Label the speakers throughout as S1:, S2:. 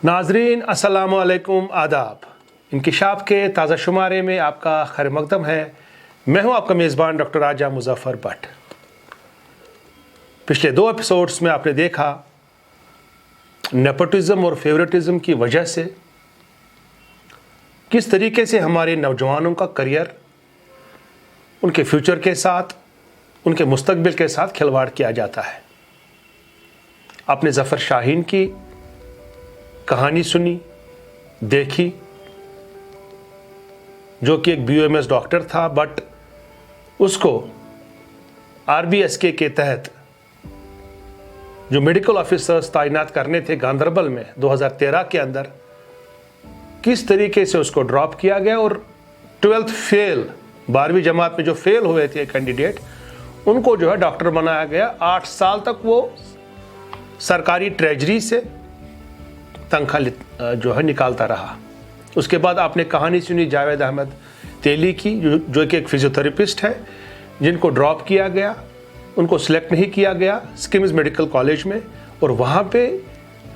S1: नाजरीन अस्सलाम वालेकुम आदाब। इंकिशाफ के ताज़ा शुमारे में आपका खैर मकदम है। मैं हूं आपका मेज़बान डॉक्टर राजा मुज़फ़्फ़र भट्ट। पिछले 2 एपिसोड्स में आपने देखा नेपोटिज़म और फेवरेटिज़म की वजह से किस तरीके से हमारे नौजवानों का करियर उनके फ्यूचर के साथ, उनके मुस्तकबिल के साथ खिलवाड़ किया जाता है। आपने ज़फ़र शाहीन की कहानी सुनी, देखी, जो कि एक BOMS डॉक्टर था, बट उसको RBSK के तहत जो मेडिकल ऑफिसर्स तैनात करने थे गांधरबल में 2013 के अंदर, किस तरीके से उसको ड्रॉप किया गया और 12th फेल, 12वीं जमात में जो फेल हुए थे कैंडिडेट, उनको जो है डॉक्टर बनाया गया। 8 साल तक वो सरकारी ट्रेजरी से तनख्वाह जो है निकालता रहा। उसके बाद आपने कहानी सुनी जावेद अहमद तेली की, जो कि एक फिजियोथेरेपिस्ट है, जिनको ड्रॉप किया गया, उनको सिलेक्ट नहीं किया गया स्किम्स मेडिकल कॉलेज में, और वहाँ पे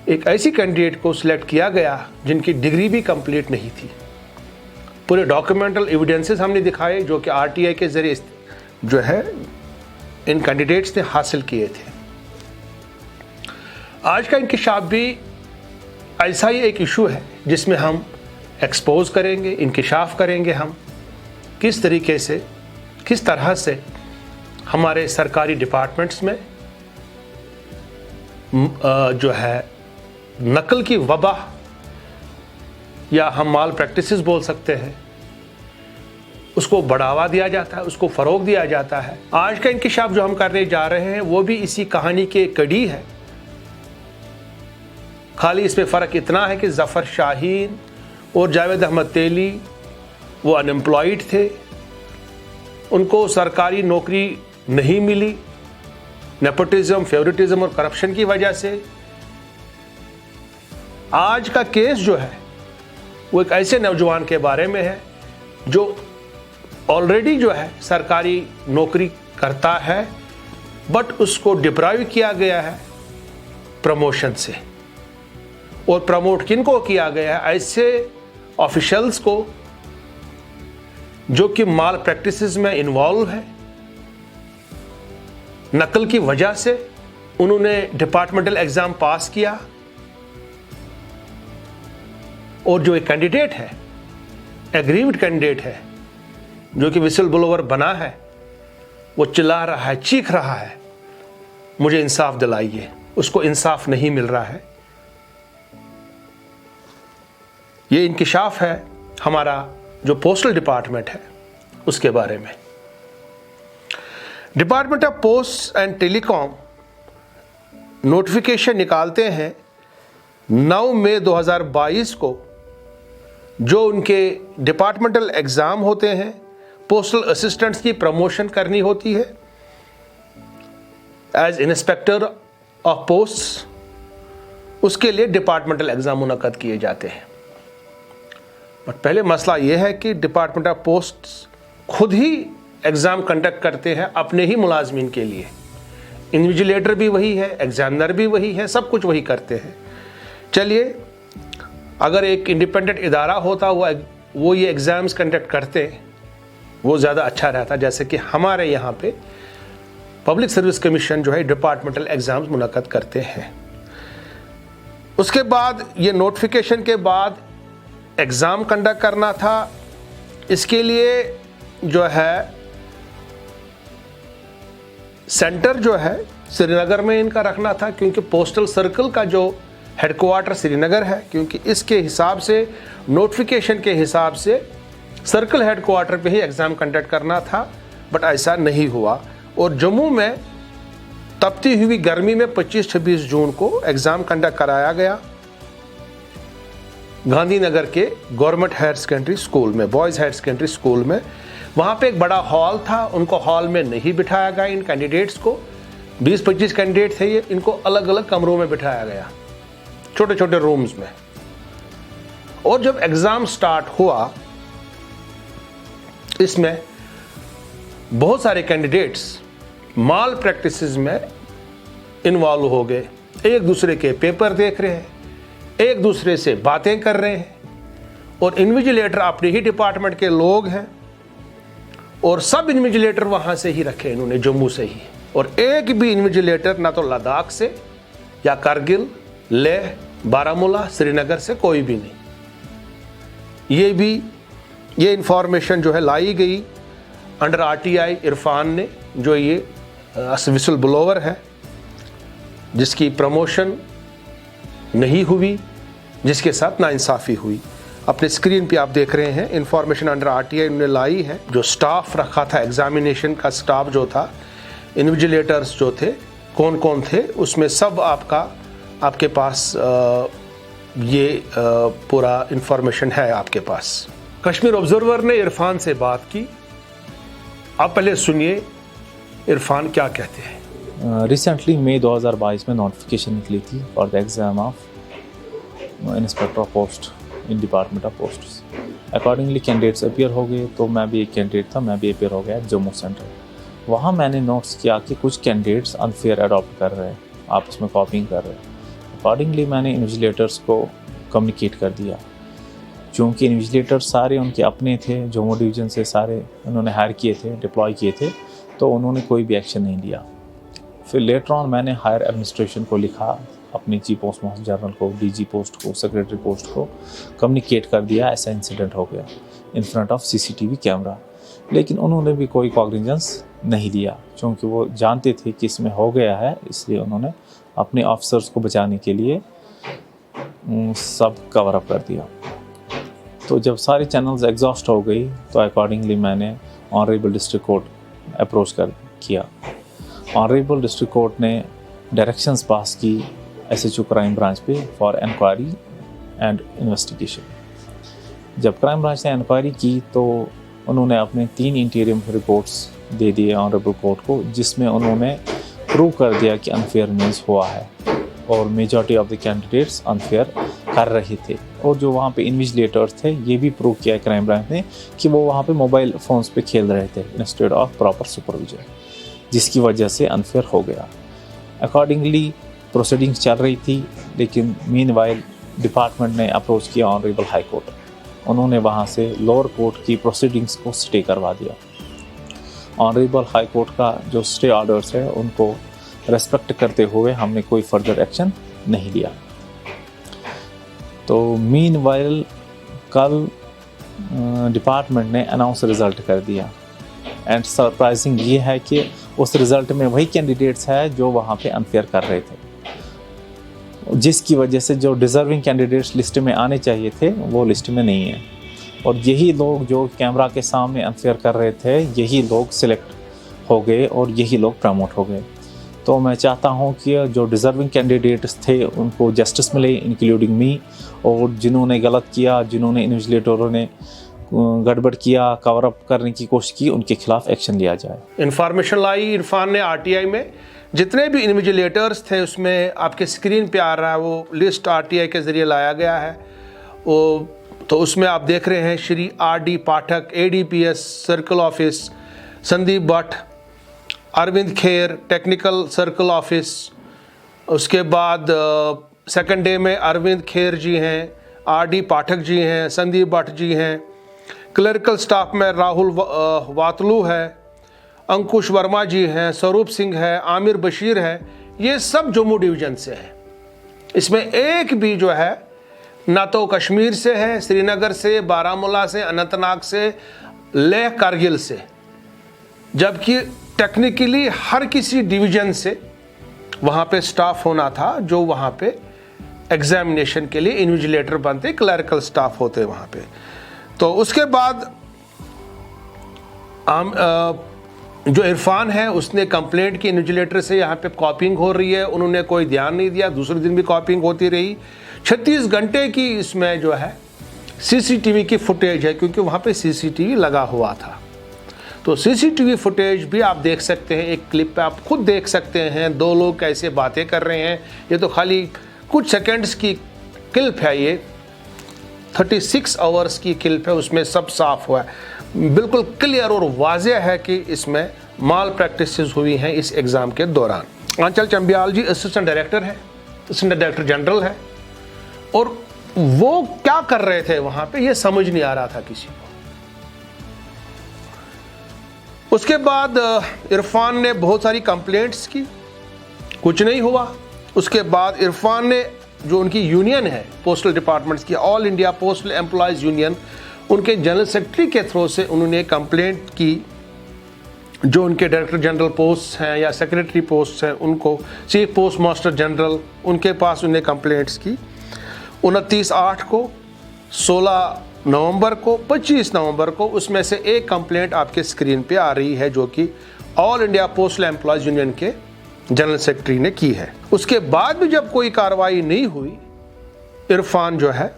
S1: एक ऐसी कैंडिडेट को सिलेक्ट किया गया जिनकी डिग्री भी कंप्लीट नहीं थी। पूरे डॉक्यूमेंटल एविडेंसेस हमने दिखाए जो कि RTI के ज़रिए जो है इन कैंडिडेट्स ने हासिल किए थे। आज का इंकिशाफ भी ऐसा ही एक इशू है जिसमें हम एक्सपोज करेंगे, इंकिशाफ करेंगे हम किस तरीके से, किस तरह से हमारे सरकारी डिपार्टमेंट्स में जो है नकल की वबा, या हम माल प्रैक्टिसेस बोल सकते हैं, उसको बढ़ावा दिया जाता है, उसको फ़रोग दिया जाता है। आज का इंकिशाफ जो हम करने जा रहे हैं वो भी इसी कहानी की एक कड़ी है। खाली इसमें फ़र्क इतना है कि ज़फ़र शाहीन और जावेद अहमद तेली वो अनएम्प्लॉयड थे, उनको सरकारी नौकरी नहीं मिली नेपोटिज़म, फेवरेटिज़म और करप्शन की वजह से। आज का केस जो है वो एक ऐसे नौजवान के बारे में है जो ऑलरेडी जो है सरकारी नौकरी करता है, बट उसको डिप्राइव किया गया है प्रमोशन से। और प्रमोट किनको किया गया है? ऐसे ऑफिशियल्स को जो कि माल प्रैक्टिसेस में इन्वॉल्व है। नकल की वजह से उन्होंने डिपार्टमेंटल एग्जाम पास किया, और जो एक कैंडिडेट है, एग्रीव्ड कैंडिडेट है, जो कि विसल ब्लोअर बना है, वो चिल्ला रहा है, चीख रहा है, मुझे इंसाफ दिलाइए। उसको इंसाफ नहीं मिल रहा है। ये इंकिशाफ है हमारा जो पोस्टल डिपार्टमेंट है उसके बारे में। Department of post and telecom notification निकालते हैं 9 मई 2022 को, जो उनके डिपार्टमेंटल एग्ज़ाम होते हैं, पोस्टल असिस्टेंट्स की प्रमोशन करनी होती है एज इंस्पेक्टर ऑफ पोस्ट। उसके लिए डिपार्टमेंटल एग्ज़ाम मुनक्कद किए जाते हैं। बट पहले मसला यह है कि डिपार्टमेंट ऑफ पोस्ट खुद ही एग्ज़ाम कंडक्ट करते हैं अपने ही मुलाजमीन के लिए। इन्विजिलेटर भी वही है, एग्जामिनर भी वही है, सब कुछ वही करते हैं। चलिए, अगर एक इंडिपेंडेंट इदारा होता वो ये एग्ज़ाम्स कंडक्ट करते, वो ज़्यादा अच्छा रहता। जैसे कि हमारे यहाँ पे पब्लिक सर्विस कमीशन जो है डिपार्टमेंटल एग्ज़ाम्स मुनक्कद करते हैं। उसके बाद ये नोटिफिकेशन के बाद एग्ज़ाम कंडक्ट करना था। इसके लिए जो है सेंटर जो है श्रीनगर में इनका रखना था, क्योंकि पोस्टल सर्कल का जो हेडक्वार्टर श्रीनगर है, क्योंकि इसके हिसाब से, नोटिफिकेशन के हिसाब से सर्कल हेडक्वार्टर पे ही एग्ज़ाम कंडक्ट करना था। बट ऐसा नहीं हुआ, और जम्मू में तपती हुई गर्मी में 25-26 जून को एग्ज़ाम कंडक्ट कराया गया गांधीनगर के गवर्नमेंट हायर सेकेंडरी स्कूल में, बॉयज़ हायर सेकेंडरी स्कूल में। वहाँ पे एक बड़ा हॉल था, उनको हॉल में नहीं बिठाया गया। इन कैंडिडेट्स को 20-25 कैंडिडेट थे ये, इनको अलग अलग कमरों में बिठाया गया, छोटे छोटे रूम्स में। और जब एग्ज़ाम स्टार्ट हुआ, इसमें बहुत सारे कैंडिडेट्स माल प्रैक्टिसेस में इन्वॉल्व हो गए। एक दूसरे के पेपर देख रहे हैं, एक दूसरे से बातें कर रहे हैं और इन्विजिलेटर अपने ही डिपार्टमेंट के लोग हैं और सब इन्विजिलेटर वहाँ से ही रखे इन्होंने, जम्मू से ही। और एक भी इन्विजिलेटर ना तो लद्दाख से या कारगिल, लेह, बारामूला, श्रीनगर से कोई भी नहीं। ये इंफॉर्मेशन जो है लाई गई अंडर आरटीआई इरफान ने, जो ये विसल ब्लोवर है, जिसकी प्रमोशन नहीं हुई, जिसके साथ नाइंसाफ़ी हुई। अपने स्क्रीन पे आप देख रहे हैं इंफॉर्मेशन अंडर आरटीआई उन्होंने लाई है। जो स्टाफ रखा था, एग्जामिनेशन का स्टाफ जो था, इन्विजिलेटर्स जो थे, कौन कौन थे, उसमें सब आपके पास ये पूरा इंफॉर्मेशन है आपके पास। कश्मीर ऑब्जर्वर ने इरफान से बात की, आप पहले सुनिए इरफान क्या कहते हैं।
S2: रिसेंटली मई 2022 में नोटिफिकेशन निकली थी for the exam of inspector of post in department of posts. Accordingly candidates appear हो गए, तो मैं भी एक कैंडिडेट था, मैं भी अपीयर हो गया जम्मू सेंटर। वहाँ मैंने नोट्स किया कि कुछ कैंडिडेट्स अनफेयर अडॉप्ट कर रहे हैं, आपस में कॉपिंग कर रहे हैं। अकॉर्डिंगली मैंने इन्विजिलेटर्स को कम्युनिकेट कर दिया, क्योंकि इन्विजिलेटर सारे उनके अपने थे, जम्मू डिवीज़न से सारे उन्होंने हायर किए थे, डिप्लॉय किए थे, तो उन्होंने कोई भी एक्शन नहीं लिया। फिर लेटर ऑन मैंने हायर एडमिनिस्ट्रेशन को लिखा, अपनी चीफ पोस्ट मास्टर जनरल को, डीजी पोस्ट को, सेक्रेटरी पोस्ट को कम्युनिकेट कर दिया ऐसा इंसिडेंट हो गया in front of CCTV camera. लेकिन उन्होंने भी कोई कॉग्निजेंस नहीं लिया, क्योंकि वो जानते थे कि इसमें हो गया है, इसलिए उन्होंने अपने ऑफिसर्स को बचाने के लिए सब कवर अप कर दिया। तो जब सारी चैनल्स एग्जॉस्ट हो गई, तो अकॉर्डिंगली मैंने ऑनरेबल डिस्ट्रिक्ट कोर्ट अप्रोच किया। ऑनरेबल डिस्ट्रिक्ट कोर्ट ने डायरेक्शंस पास की SHO क्राइम ब्रांच पे फॉर इंक्वायरी एंड इन्वेस्टिगेशन। जब क्राइम ब्रांच ने इंक्वायरी की, तो उन्होंने अपने 3 इंटीरियम रिपोर्ट्स दे दिए ऑनरेबल कोर्ट को, जिसमें उन्होंने प्रूव कर दिया कि अनफेयर मीन्स हुआ है और majority of the candidates unfair कर रहे थे। और जो वहाँ पे इन्विजिलेटर्स थे, ये भी प्रूव किया क्राइम ब्रांच ने कि वो वहाँ पे मोबाइल फ़ोन्स पे खेल रहे थे इंस्टेड ऑफ प्रॉपर सुपरविजन, जिसकी वजह से अनफेयर हो गया। अकॉर्डिंगली प्रोसीडिंग्स चल रही थी, लेकिन मीनवाइल डिपार्टमेंट ने अप्रोच किया ऑनरेबल हाई कोर्ट। उन्होंने वहाँ से लोअर कोर्ट की प्रोसीडिंग्स को स्टे करवा दिया। ऑनरेबल हाई कोर्ट का जो स्टे ऑर्डर्स है, उनको रेस्पेक्ट करते हुए हमने कोई फर्दर एक्शन नहीं लिया। तो मीनवाइल कल डिपार्टमेंट ने अनाउंस रिज़ल्ट कर दिया, एंड सरप्राइजिंग ये है कि उस रिज़ल्ट में वही कैंडिडेट्स है जो वहाँ पे अनफेयर कर रहे थे, जिसकी वजह से जो डिज़र्विंग कैंडिडेट्स लिस्ट में आने चाहिए थे वो लिस्ट में नहीं है। और यही लोग जो कैमरा के सामने अनफेयर कर रहे थे, यही लोग सिलेक्ट हो गए और यही लोग प्रमोट हो गए। तो मैं चाहता हूँ कि जो डिज़र्विंग कैंडिडेट्स थे उनको जस्टिस मिले, इंक्लूडिंग मी, और जिन्होंने गलत किया, जिन्होंने इन्विजिलेटरों ने गड़बड़ किया, कवर अप करने की कोशिश की, उनके खिलाफ एक्शन लिया जाए।
S1: इंफॉर्मेशन लाई इरफान ने आरटीआई में, जितने भी इन्विजिलेटर्स थे उसमें आपके स्क्रीन पे आ रहा है, वो लिस्ट आरटीआई के ज़रिए लाया गया है। वो तो उसमें आप देख रहे हैं Shri RD Pathak, ADPS circle office, Sandeep Bhatt, Arvind Kher technical circle office. उसके बाद सेकंड डे में अरविंद खेर जी हैं, RD पाठक जी हैं, संदीप भट्ट जी हैं। क्लर्कल स्टाफ में राहुल वातलू है, अंकुश वर्मा जी हैं, स्वरूप सिंह है, आमिर बशीर है। ये सब जम्मू डिवीज़न से हैं। इसमें एक भी जो है ना तो कश्मीर से है, श्रीनगर से, बारामूला से, अनंतनाग से, लेह, कारगिल से, जबकि टेक्निकली हर किसी डिवीज़न से वहाँ पे स्टाफ होना था जो वहाँ पे एग्जामिनेशन के लिए इन्विजिलेटर बनते, क्लर्कल स्टाफ होते वहाँ पे। तो उसके बाद जो इरफान है उसने कंप्लेंट की इन्विजिलेटर से यहाँ पे कॉपिंग हो रही है, उन्होंने कोई ध्यान नहीं दिया, दूसरे दिन भी कॉपिंग होती रही। 36 घंटे की इसमें जो है CCTV की फुटेज है, क्योंकि वहाँ पे CCTV लगा हुआ था। तो CCTV फुटेज भी आप देख सकते हैं, एक क्लिप पे आप खुद देख सकते हैं 2 लोग कैसे बातें कर रहे हैं। ये तो खाली कुछ सेकेंड्स की क्लिप है, ये 36 आवर्स की क्लिप है, उसमें सब साफ हुआ है, बिल्कुल क्लियर और वाज़ेह है कि इसमें माल प्रैक्टिसेस हुई हैं इस एग्ज़ाम के दौरान। आंचल चंबियाल जी असिस्टेंट डायरेक्टर है, असिस्टेंट डायरेक्टर जनरल है, और वो क्या कर रहे थे वहां पे, ये समझ नहीं आ रहा था किसी को। उसके बाद इरफान ने बहुत सारी कंप्लेंट्स की, कुछ नहीं हुआ। उसके बाद इरफान ने, जो उनकी यूनियन है पोस्टल डिपार्टमेंट्स की, all India postal employees union, उनके जनरल सेक्रेटरी के थ्रू से उन्होंने कंप्लेंट की। जो उनके डायरेक्टर जनरल पोस्ट हैं या सेक्रेटरी पोस्ट हैं, उनको, चीफ पोस्ट मास्टर जनरल, उनके पास उन्हें कंप्लेंट्स की 29/8 को, 16 नवंबर को, 25 नवंबर को। उसमें से एक कंप्लेंट आपके स्क्रीन पे आ रही है, जो कि all India postal employees union के जनरल सेक्रेटरी ने की है। उसके बाद भी जब कोई कार्रवाई नहीं हुई, इरफान जो है,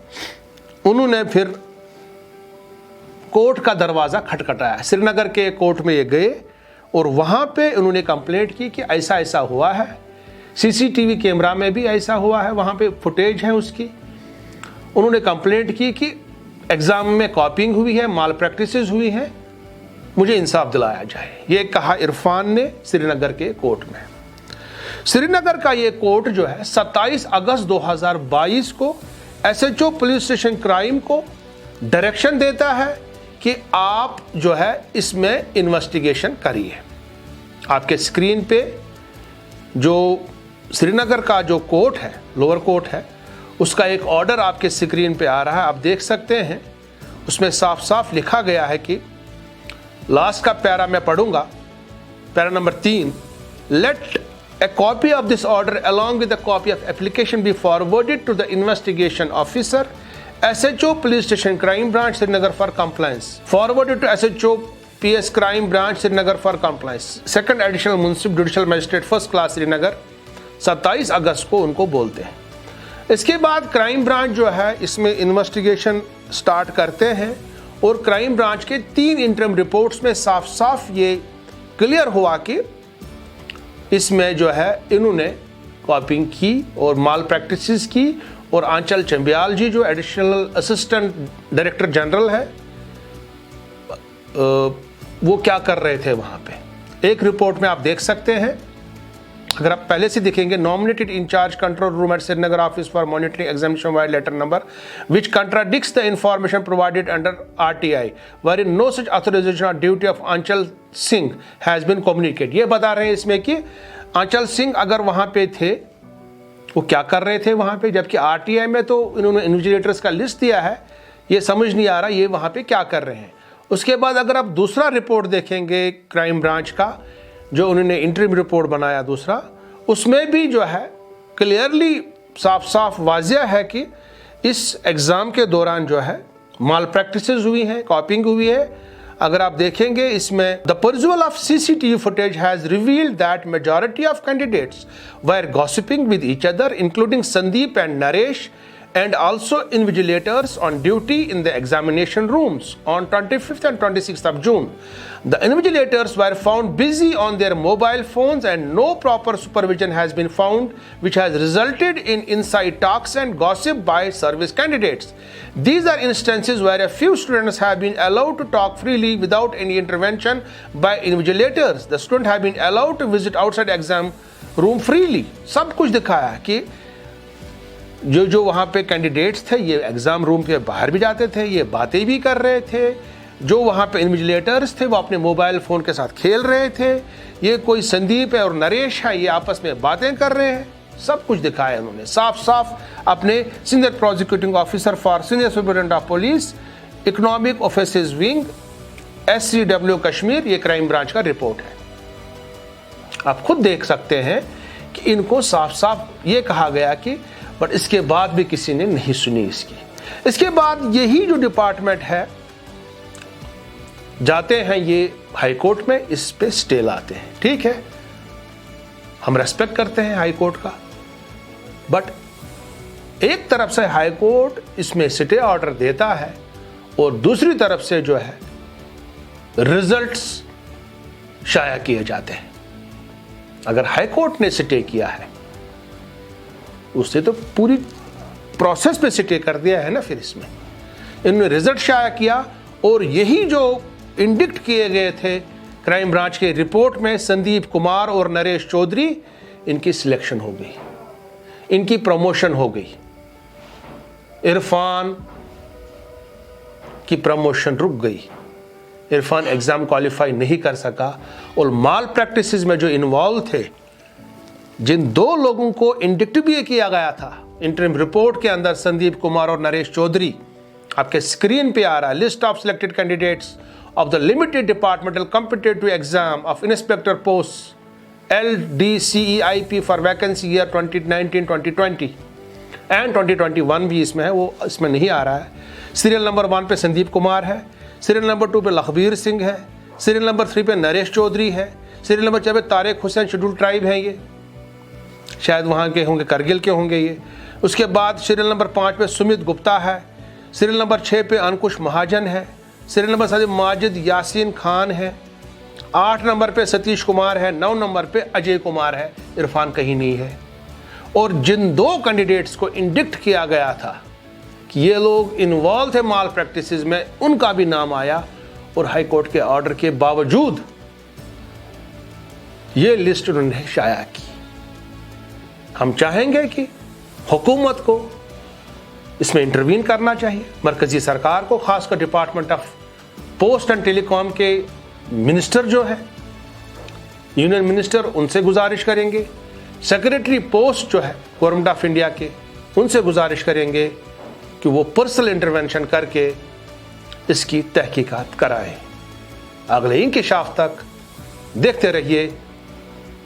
S1: उन्होंने फिर कोर्ट का दरवाज़ा खटखटाया। श्रीनगर के कोर्ट में ये गए और वहाँ पे उन्होंने कंप्लेंट की कि ऐसा ऐसा हुआ है, सीसीटीवी कैमरा में भी ऐसा हुआ है, वहाँ पे फुटेज है उसकी। उन्होंने कंप्लेंट की कि एग्ज़ाम में कॉपिंग हुई है, माल प्रैक्टिसेस हुई हैं, मुझे इंसाफ दिलाया जाए। ये कहा इरफान ने श्रीनगर के कोर्ट में। श्रीनगर का ये कोर्ट जो है 27 अगस्त 2022 को एसएचओ पुलिस स्टेशन क्राइम को डायरेक्शन देता है कि आप जो है इसमें इन्वेस्टिगेशन करिए। आपके स्क्रीन पे जो श्रीनगर का जो कोर्ट है, लोअर कोर्ट है, उसका एक ऑर्डर आपके स्क्रीन पे आ रहा है, आप देख सकते हैं। उसमें साफ साफ लिखा गया है कि, लास्ट का पैरा मैं पढ़ूंगा, para number 3, let a copy of this order along with a copy of application be forwarded to the investigation officer, SHO Police Station Crime Branch Srinagar for compliance. Forwarded to SHO PS Crime Branch Srinagar for compliance. Second Additional Municipal Judicial Magistrate First Class Srinagar 27 अगस्त को उनको बोलते हैं। इसके बाद crime branch जो है इसमें investigation start करते हैं और क्राइम ब्रांच के 3 इंटरम रिपोर्ट्स में साफ साफ ये क्लियर हुआ कि इसमें जो है इन्होंने कॉपिंग की और माल प्रैक्टिसेस की। और आंचल चंबियाल जी जो एडिशनल असिस्टेंट डायरेक्टर जनरल है, वो क्या कर रहे थे वहाँ पे, एक रिपोर्ट में आप देख सकते हैं। अगर आप पहले से देखेंगे, nominated incharge control room at Srinagar office for monitoring examination vide letter number which contradicts the information provided under RTI wherein no such authorization or duty of Aanchal Singh has been communicate. ये बता रहे हैं इसमें कि आंचल सिंह अगर वहाँ पे थे, वो क्या कर रहे थे वहाँ पे, जबकि RTI में तो इन्होंने इन्विजिलेटर्स का लिस्ट दिया है। ये समझ नहीं आ रहा ये वहाँ पे क्या कर रहे हैं। उसके बाद अगर आप दूसरा रिपोर्ट देखेंगे क्राइम ब्रांच का, जो उन्होंने इंटरिम रिपोर्ट बनाया दूसरा, उसमें भी जो है क्लियरली साफ साफ वाजिया है कि इस एग्ज़ाम के दौरान जो है माल प्रैक्टिसेस हुई हैं, कॉपिंग हुई है। अगर आप देखेंगे इसमें, the perusal of CCTV footage has revealed that majority of candidates were gossiping with each other including Sandeep and Naresh and also invigilators on duty in the examination rooms on 25th and 26th of June. The invigilators were found busy on their mobile phones and no proper supervision has been found, which has resulted in inside talks and gossip by service candidates. These are instances where a few students have been allowed to talk freely without any intervention by invigilators. The students have been allowed to visit outside exam room freely. सब कुछ दिखाया है कि जो वहाँ पे candidates थे ये एग्ज़ाम रूम के बाहर भी जाते थे, ये बातें भी कर रहे थे। जो वहाँ पे इन्विजिलेटर्स थे वो अपने मोबाइल फ़ोन के साथ खेल रहे थे। ये कोई संदीप है और नरेश है, ये आपस में बातें कर रहे हैं। सब कुछ दिखाया उन्होंने साफ साफ अपने senior prosecuting officer for senior superintendent of police economic offices wing SCW Kashmir, ये क्राइम ब्रांच का रिपोर्ट है। आप खुद देख सकते हैं कि इनको साफ साफ ये कहा गया कि, बट इसके बाद भी किसी ने नहीं सुनी इसकी। इसके बाद यही जो डिपार्टमेंट है जाते हैं ये हाई कोर्ट में, इस पे स्टे लाते हैं। ठीक है, हम रेस्पेक्ट करते हैं हाई कोर्ट का, बट एक तरफ से हाई कोर्ट इसमें स्टे ऑर्डर देता है और दूसरी तरफ से जो है रिजल्ट्स शाया किए जाते हैं। अगर हाई कोर्ट ने स्टे किया है उससे तो पूरी प्रोसेस पे स्टे कर दिया है ना। फिर इसमें इन्होंने रिजल्ट शाया किया और यही जो इंडिक्ट किए गए थे क्राइम ब्रांच के रिपोर्ट में, संदीप कुमार और नरेश चौधरी, इनकी सिलेक्शन हो गई, इनकी प्रमोशन हो गई। इरफान की प्रमोशन रुक गई, इरफान एग्ज़ाम क्वालिफाई नहीं कर सका, और माल प्रैक्टिसेस में जो इन्वॉल्व थे, जिन 2 लोगों को इंडिक्ट भी किया गया था इंटरिम रिपोर्ट के अंदर, संदीप कुमार और नरेश चौधरी, आपके स्क्रीन पे आ रहा है, list of selected candidates of the limited departmental competitive exam of inspector post LDCEIP for vacancy year 2019-2020 and 2021 भी इसमें है, वो इसमें नहीं आ रहा है। सीरियल नंबर 1 पे संदीप कुमार है, सीरियल नंबर 2 पे लखबीर सिंह है, सीरियल नंबर 3 पे नरेश चौधरी है, सीरियल नंबर 4 पे तारिक हुसैन, शेड्यूल ट्राइब हैं ये, शायद वहाँ के होंगे, करगिल के होंगे ये। उसके बाद सीरियल नंबर 5 पे सुमित गुप्ता है, सीरियल नंबर 6 पे अंकुश महाजन है, सीरियल नंबर 7 माजिद यासीन खान है, 8 नंबर पे सतीश कुमार है, 9 नंबर पे अजय कुमार है, इरफान कहीं नहीं है। और जिन 2 कैंडिडेट्स को इंडिक्ट किया गया था कि ये लोग इन्वॉल्व थे माल प्रैक्टिसेस में, उनका भी नाम आया, और हाई कोर्ट के ऑर्डर के बावजूद ये लिस्ट उन्होंने शाया की। हम चाहेंगे कि हुकूमत को इसमें इंटरवीन करना चाहिए, मरकजी सरकार को, खासकर department of post and telecom के मिनिस्टर जो है, यूनियन मिनिस्टर, उनसे गुजारिश करेंगे, सेक्रेटरी पोस्ट जो है गवर्नमेंट ऑफ इंडिया के, उनसे गुजारिश करेंगे कि वो पर्सनल इंटरवेंशन करके इसकी तहकीकात कराएं। अगले इंकिशाफ तक देखते रहिए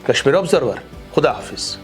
S1: कश्मीर ऑब्जर्वर। खुदा हाफिज।